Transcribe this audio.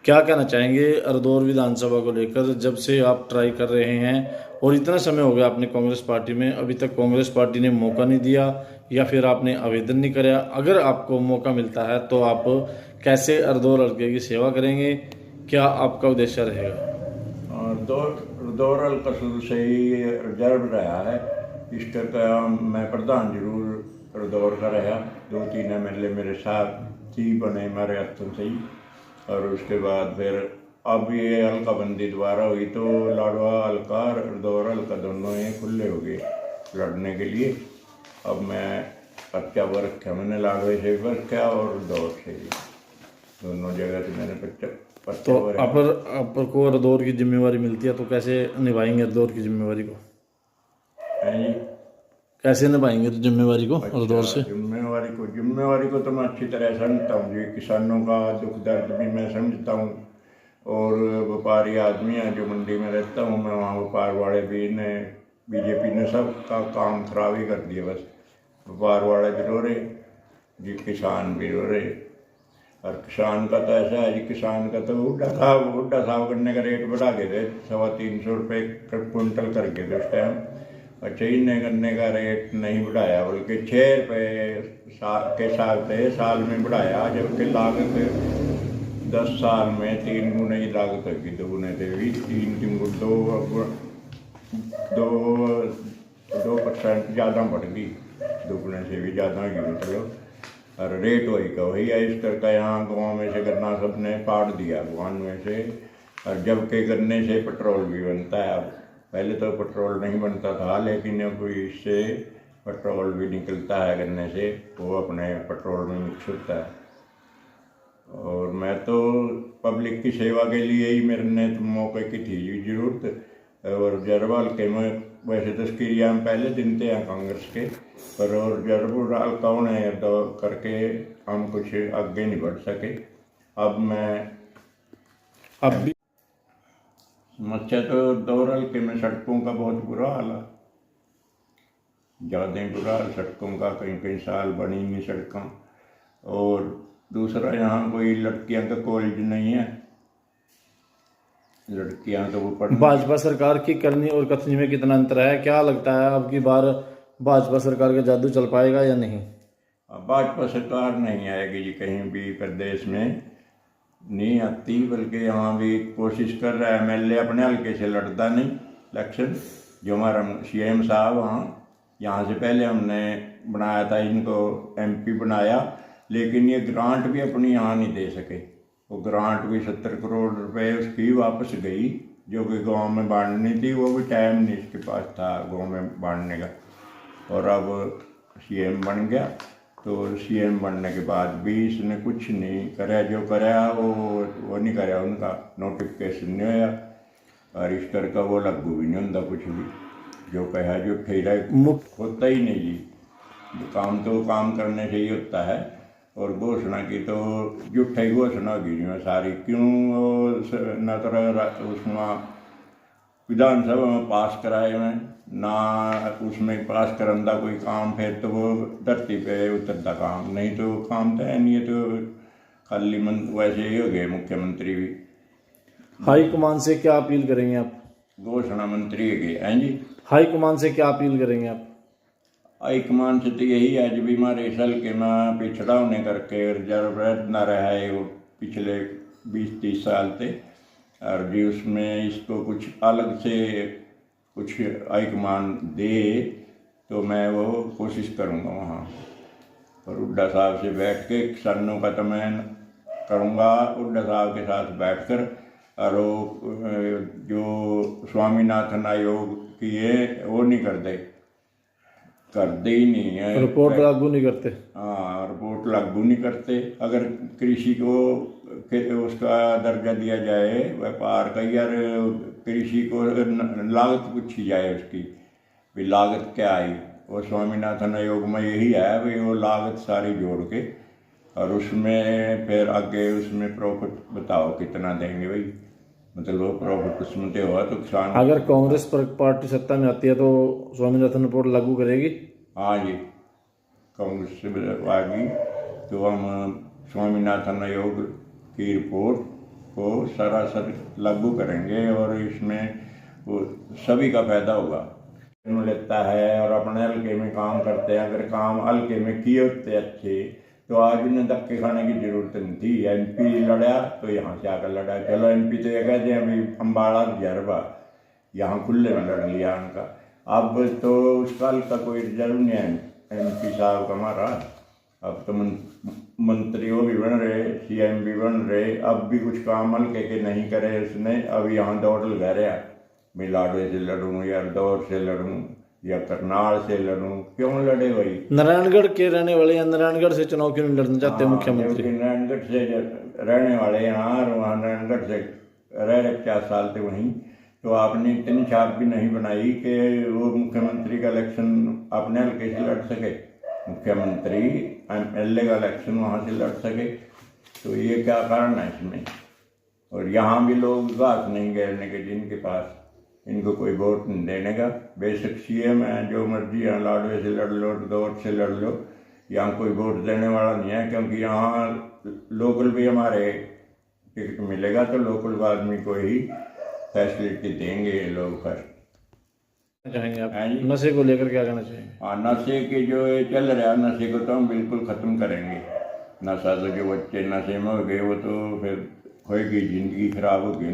क्या कहना चाहेंगे हरदौर विधानसभा को लेकर, जब से आप ट्राई कर रहे हैं और इतना समय हो गया आपने कांग्रेस पार्टी में, अभी तक कांग्रेस पार्टी ने मौका नहीं दिया या फिर आपने आवेदन नहीं कराया। अगर आपको मौका मिलता है तो आप कैसे हरदौर हल्के की सेवा करेंगे, क्या आपका उद्देश्य रहेगा? और दौर हल्का शुरू से ही रिजर्व रहा है। इस करके मैं प्रधान जरूर दौर का रहा। 2-3 MLA मेरे साथ ही बने हमारे हथों से ही। और उसके बाद फिर अब ये हल्का बंदी दोबारा हुई तो लाडवा हल्का और दौर हल्का दोनों ही खुले हो गए लड़ने के लिए। अब मैं पर्चा वर्क किया, मैंने लाडवे से भी वर्क किया और दौर से भी, दोनों जगह से मैंने पर्चा तो वर्क। आपको हरदौर की जिम्मेवारी मिलती है तो कैसे निभाएंगे हरदौर की जिम्मेवारी को? हैं जी। कैसे निभाएंगे तो जिम्मेवारी को हरदौर अच्छा, से? जिम्मेवारी को तो मैं अच्छी तरह समझता हूँ जी। किसानों का दुख दर्द भी मैं समझता हूँ। और व्यापारी आदमी हैं, जो मंडी में रहता हूँ मैं, वहाँ व्यापार वाले भी ने, बीजेपी ने सब का काम खराब ही कर दिया। बस व्यापार वाले भी रो रहे जी, किसान भी रो रहे। और किसान का तो ऐसा है जी, किसान का तो हुड्डा साहब करने का रेट बढ़ा के थे, 350 रुपये क्विंटल करके थे उस टाइम। अच्छा, इन्हें गन्ने का रेट नहीं बढ़ाया, बल्कि 6 रुपये के साल से साल में बढ़ाया, जबकि लागत 10 साल में 3 गुने की लागत होगी। 2 गुने से भी 2% ज़्यादा बढ़ गई, 2 गुने से भी ज़्यादा होगी मतलब। और रेट वही का वही है। इस करके यहाँ गाँव में से गन्ना सबने काट दिया गाँव में से। और जबकि गन्ने से पेट्रोल भी बनता है। अब पहले तो पेट्रोल नहीं बनता था, लेकिन अब इससे पेट्रोल भी निकलता है गन्ने से, वो अपने पेट्रोल में मिक्स होता है। और मैं तो पब्लिक की सेवा के लिए ही, मेरे ने तो मौके की थी जरूरत। और जरवाल के में वैसे तो स्क्रिया में पहले दिन थे हैं कांग्रेस के, पर और जरवाल कौन है तो करके हम कुछ आगे नहीं बढ़ सके। अब भी समस्या तो दौर हल्के में सड़कों का बहुत बुरा हाल है, ज़्यादा बुरा हाल सड़कों का। कहीं कहीं साल बनी नहीं सड़कें। और दूसरा, यहाँ कोई लड़कियां का कॉलेज नहीं है, लड़कियां तो वो पढ़। भाजपा सरकार की करनी और कथनी में कितना अंतर है? क्या लगता है अब की बार भाजपा सरकार का जादू चल पाएगा या नहीं? भाजपा सरकार नहीं आएगी जी, कहीं भी प्रदेश में नहीं आती। बल्कि यहाँ भी कोशिश कर रहा है, MLA अपने हल्के से लड़ता नहीं इलेक्शन। जो हमारा CM साहब यहाँ से पहले हमने बनाया था, इनको MP बनाया, लेकिन ये ग्रांट भी अपनी यहाँ नहीं दे सके। वो ग्रांट भी 70 करोड़ रुपए उसकी वापस गई, जो कि गांव में बांटनी थी। वो भी टाइम नहीं इसके पास था गांव में बांटने का। और अब CM बन गया, तो CM बनने के बाद भी इसने कुछ नहीं कराया। जो कराया वो नहीं कराया, उनका नोटिफिकेशन नहीं होया। और इस तरह का वो लागू भी नहीं होता कुछ भी। जो कहा जो ठहरा होता ही नहीं जी। काम तो काम करने से ही होता है। और घोषणा की तो झूठा ही घोषणा होगी जी सारी। क्यों न तो उसमें विधानसभा में पास कराए हुए ना, उसमें पास करंदा कोई काम, फिर तो वो धरती पे उतरता काम नहीं, तो काम तो है नहीं है। तो खाली वैसे ही हो गए मुख्यमंत्री भी। हाईकमान से क्या अपील करेंगे आप? घोषणा मंत्री गए हैं जी। हाईकमान से क्या अपील करेंगे आप? हाईकमान से तो यही है जी, हमारे इस हल्के में पिछड़ा होने करके रिजर्व न रहा है वो पिछले 20-30 साल से। और जी उसमें इसको कुछ अलग से कुछ हाईकमान दे तो मैं वो कोशिश करूँगा वहाँ। और हुड्डा साहब से बैठ के किसानों का तो मैं करूँगा, हुड्डा साहब के साथ बैठकर। और वो जो स्वामीनाथन आयोग की है वो नहीं करते ही नहीं है, रिपोर्ट लागू नहीं करते। हाँ, रिपोर्ट लागू नहीं करते। अगर कृषि को उसका दर्जा दिया जाए व्यापार का, यार कृषि को लागत पूछी जाए उसकी भी, लागत क्या आई। वो स्वामीनाथन आयोग में यही है भाई, वो लागत सारी जोड़ के और उसमें फिर आगे उसमें प्रॉफिट बताओ कितना देंगे भाई। मतलब वो प्रॉफिट उसमें तो हुआ तो किसान। अगर कांग्रेस पार्टी सत्ता में आती है तो स्वामीनाथन रिपोर्ट लागू करेगी? हाँ जी, कांग्रेस से आ गई तो हम स्वामीनाथन आयोग की रिपोर्ट को सरासर लागू करेंगे और इसमें वो सभी का फायदा होगा। लेता है और अपने हल्के में काम करते हैं, अगर काम हल्के में किए होते अच्छे तो आज उन्हें धक्के खाने की जरूरत नहीं थी। MP लड़ा तो यहाँ से आकर लड़ा, चलो MP तो ये कहते हैं अभी अम्बाड़ा जरबा यहाँ खुले में लड़ लिया उनका, अब तो उस साल का कोई रिजल्ट नहीं है MP साहब का हमारा। अब तो मंत्री वो भी बन रहे, CM भी बन रहे, अब भी कुछ काम हल्के के नहीं करे उसने। अब यहाँ दौड़ लगा रहा, मैं लाडवे से लड़ूँ या दौर से लड़ूँ या करनाल से लड़ूं, क्यों लड़े भाई? नारायणगढ़ के रहने वाले या नारायणगढ़ से चुनाव क्यों नहीं लड़ना चाहते मुख्यमंत्री? नारायणगढ़ से रहने वाले यहाँ वहाँ नारायणगढ़ से रह रहे 50 साल थे वहीं, तो आपने इतनी छाप भी नहीं बनाई कि वो मुख्यमंत्री का इलेक्शन अपने हल्के से लड़ सके, मुख्यमंत्री MLA का इलेक्शन वहाँ से लड़ सके। तो ये क्या कारण है इसमें? और यहाँ भी लोग घास नहीं घेरने के जिनके पास, इनको कोई वोट नहीं देने का। बेशक CM है, जो मर्जी यहाँ लाडवे से लड़ लो, दौड़ से लड़ लो, यहाँ कोई वोट देने वाला नहीं है, क्योंकि यहाँ लोकल भी हमारे टिकट मिलेगा तो लोकल आदमी को ही फैसिलिटी देंगे ये लोग। फर्स्ट कहेंगे आप नशे को लेकर क्या कहना चाहिए? हाँ, नशे के जो ये चल रहा है, नशे को तो हम बिल्कुल ख़त्म करेंगे। नशा तो जो बच्चे नशे में हो गए वो तो फिर होएगी, जिंदगी खराब होगी।